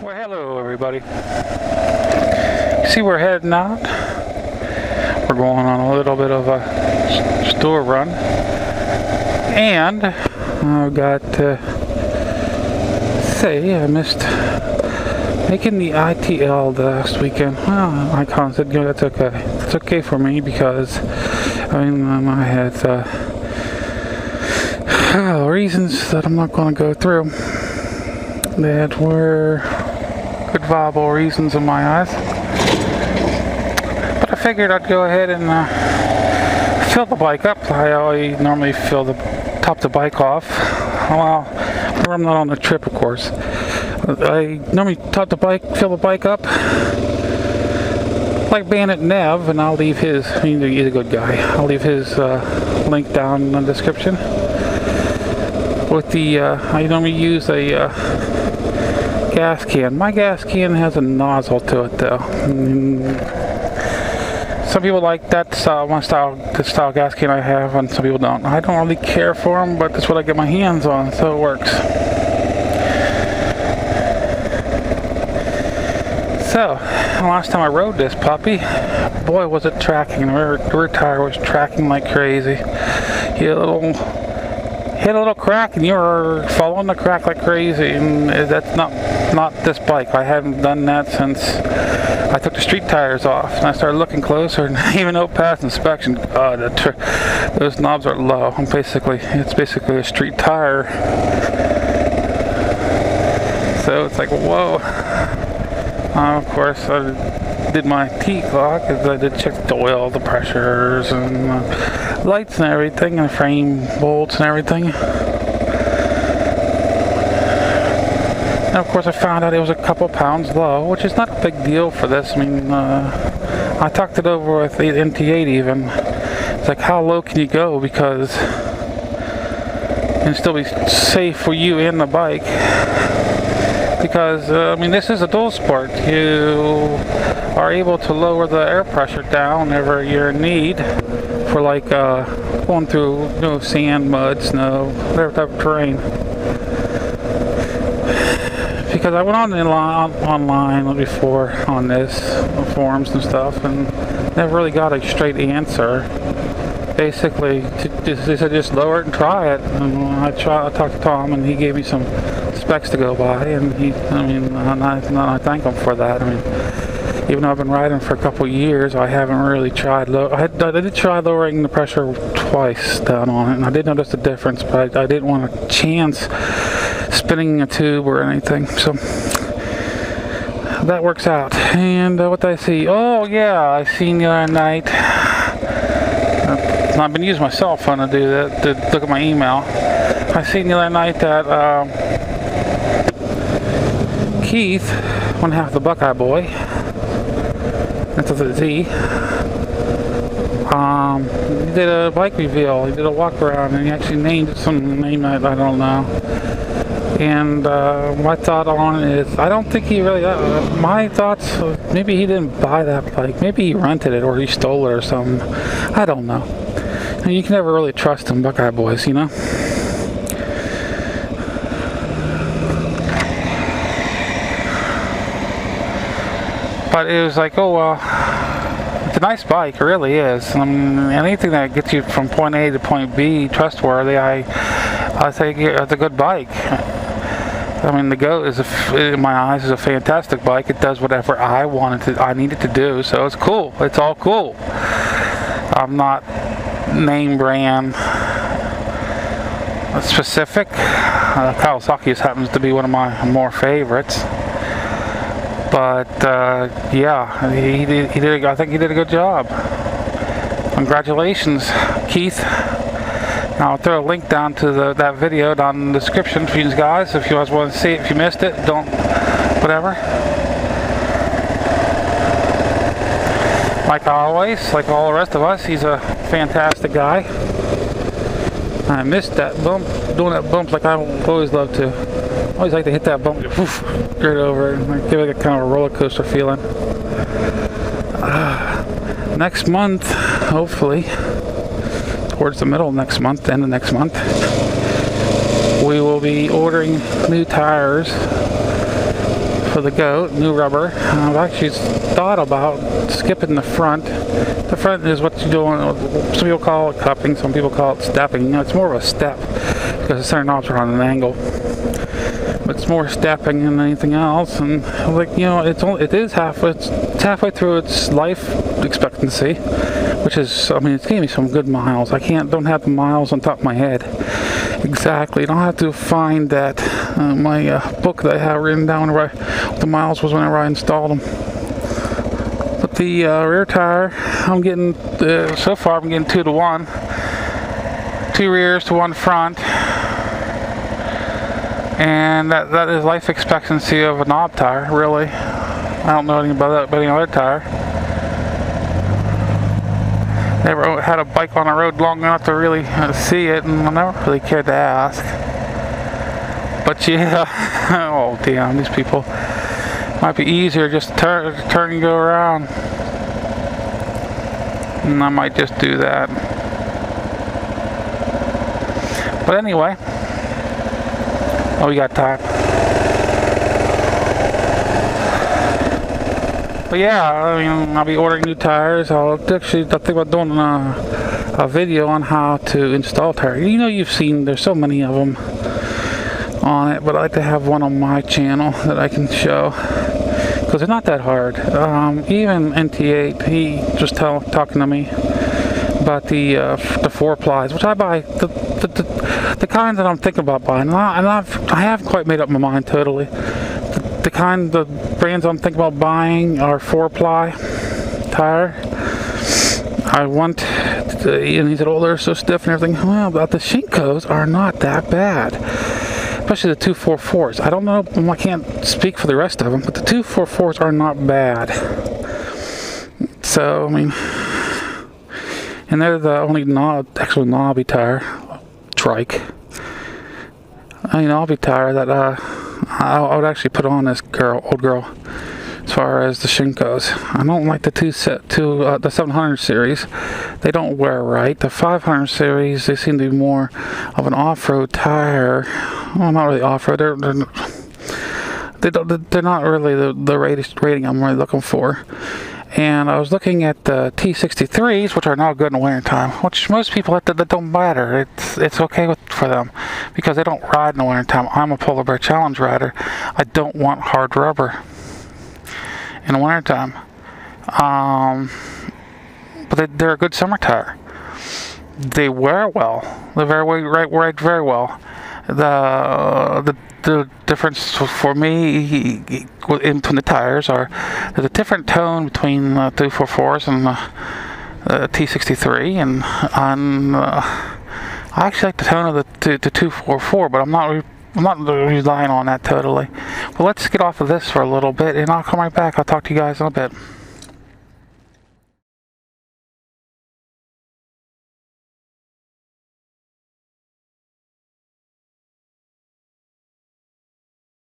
Well, hello everybody. See, we're heading out. We're going on a little bit of a store run. And I've got to say I missed making the ITL last weekend. Well, Icon said, you know, that's okay. It's okay for me because, I had reasons that I'm not going to go through that were good viable reasons in my eyes. But I figured I'd go ahead and fill the bike up. I normally fill the top the bike off. Well, I'm not on a trip, of course. I normally fill the bike up like Banditnev, and I'll leave his. He's a good guy. I'll leave his link down in the description. With the, I normally use a gas can. My gas can has a nozzle to it, though. Some people like that style, the style gas can I have, and some people don't. I don't really care for them, but that's what I get my hands on, so it works. So, last time I rode this puppy, boy was it tracking. The rear tire was tracking like crazy. Hit a little crack and you're following the crack like crazy, and that's not this bike. I haven't done that since I took the street tires off and I started looking closer, and even though it passed inspection, those knobs are low. It's basically a street tire, so it's like, whoa. Of course, I did my T-clock, as I did check the oil, the pressures, and lights and everything, and the frame bolts and everything. And of course, I found out it was a couple pounds low, which is not a big deal for this. I talked it over with the MT8 even. It's like, how low can you go? Because and still be safe for you and the bike. Because, this is a dual sport. You are able to lower the air pressure down whenever you're in need for going through sand, mud, snow, whatever type of terrain. Because I went online before on this, forums and stuff, and never really got a straight answer. Basically, they said just lower it and try it. And I talked to Tom, and he gave me some specs to go by, and I thank him for that. Even though I've been riding for a couple years, I haven't really tried I did try lowering the pressure twice down on it, and I did notice the difference, but I didn't want to chance spinning a tube or anything, so that works out. And what did I see? Oh yeah, I seen the other night. I've been using my cell phone to do that, to look at my email. I seen the other night that Keith, one half the Buckeye Boy, that's with a Z, he did a bike reveal. He did a walk around, and he actually named some name I don't know. And my thought on it is, I don't think he really. My thoughts, maybe he didn't buy that bike. Maybe he rented it or he stole it or something. I don't know. And you can never really trust them Buckeye Boys, you know. But it was like, oh well, it's a nice bike, it really is. Anything that gets you from point A to point B trustworthy, I think it's a good bike. The Goat is, in my eyes, is a fantastic bike. It does whatever I need it to do, so it's cool. It's all cool. I'm not name brand specific. Kawasaki's happens to be one of my more favorites. But yeah, he did. I think he did a good job. Congratulations, Keith. I'll throw a link down to that video down in the description for you guys if you guys want to see it. If you missed it, whatever. Like always, like all the rest of us, he's a fantastic guy. I missed that bump, doing that bump like I always love to. I always like to hit that bump, woof, right over it, and give it a kind of a roller coaster feeling. Next month, hopefully, towards the middle of next month, end of next month, we will be ordering new tires for for the goat, new rubber. I've actually thought about skipping the front. The front is what you do on, some people call it cupping, some people call it stepping. You know, it's more of a step because the center knobs are on an angle. But it's more stepping than anything else, and like, you know, it's halfway through its life expectancy, which is, I mean, it's giving me some good miles. Don't have the miles on top of my head exactly. I don't have to find that my book that I have written down where the miles was whenever I installed them. But the rear tire, I'm getting so far I'm getting 2 to 1, 2 rears to 1 front. And that is life expectancy of a knob tire, really. I don't know anything about that, but any other tire. Never had a bike on the road long enough to really see it, and I never really cared to ask. But yeah, oh damn, these people. Might be easier just to turn and go around. And I might just do that. But anyway. Oh, we got time. But yeah, I mean, I'll be ordering new tires. I'll think about doing a video on how to install tires. You know, you've seen, there's so many of them on it, but I like to have one on my channel that I can show. Because they're not that hard. Even NT8, he just talking to me about the 4-plies, which I buy the kind that I'm thinking about buying, and I haven't quite made up my mind totally. The brands I'm thinking about buying are 4-ply tire. I want, and he said, "Oh, they're so stiff and everything." Well, but the Shinkos are not that bad, especially the 244s. I don't know, I can't speak for the rest of them, but the 244s are not bad. So I mean. And they're the only actual knobby tire, trike. Knobby tire that I would actually put on this old girl. As far as the Shinkos, I don't like the 700 series. They don't wear right. The 500 series, they seem to be more of an off-road tire. Well, not really off-road. They're not really the rating I'm really looking for. And I was looking at the T63s, which are not good in the winter time, which most people that don't matter. It's okay for them because they don't ride in the winter time. I'm a Polar Bear Challenge rider. I don't want hard rubber in the winter time. But they're a good summer tire. They wear well. They ride very well. The difference for me in between the tires are there's a different tone between the 244s and the T63, and I actually like the tone of the 244, but I'm not relying on that totally. But let's get off of this for a little bit, and I'll come right back. I'll talk to you guys in a bit.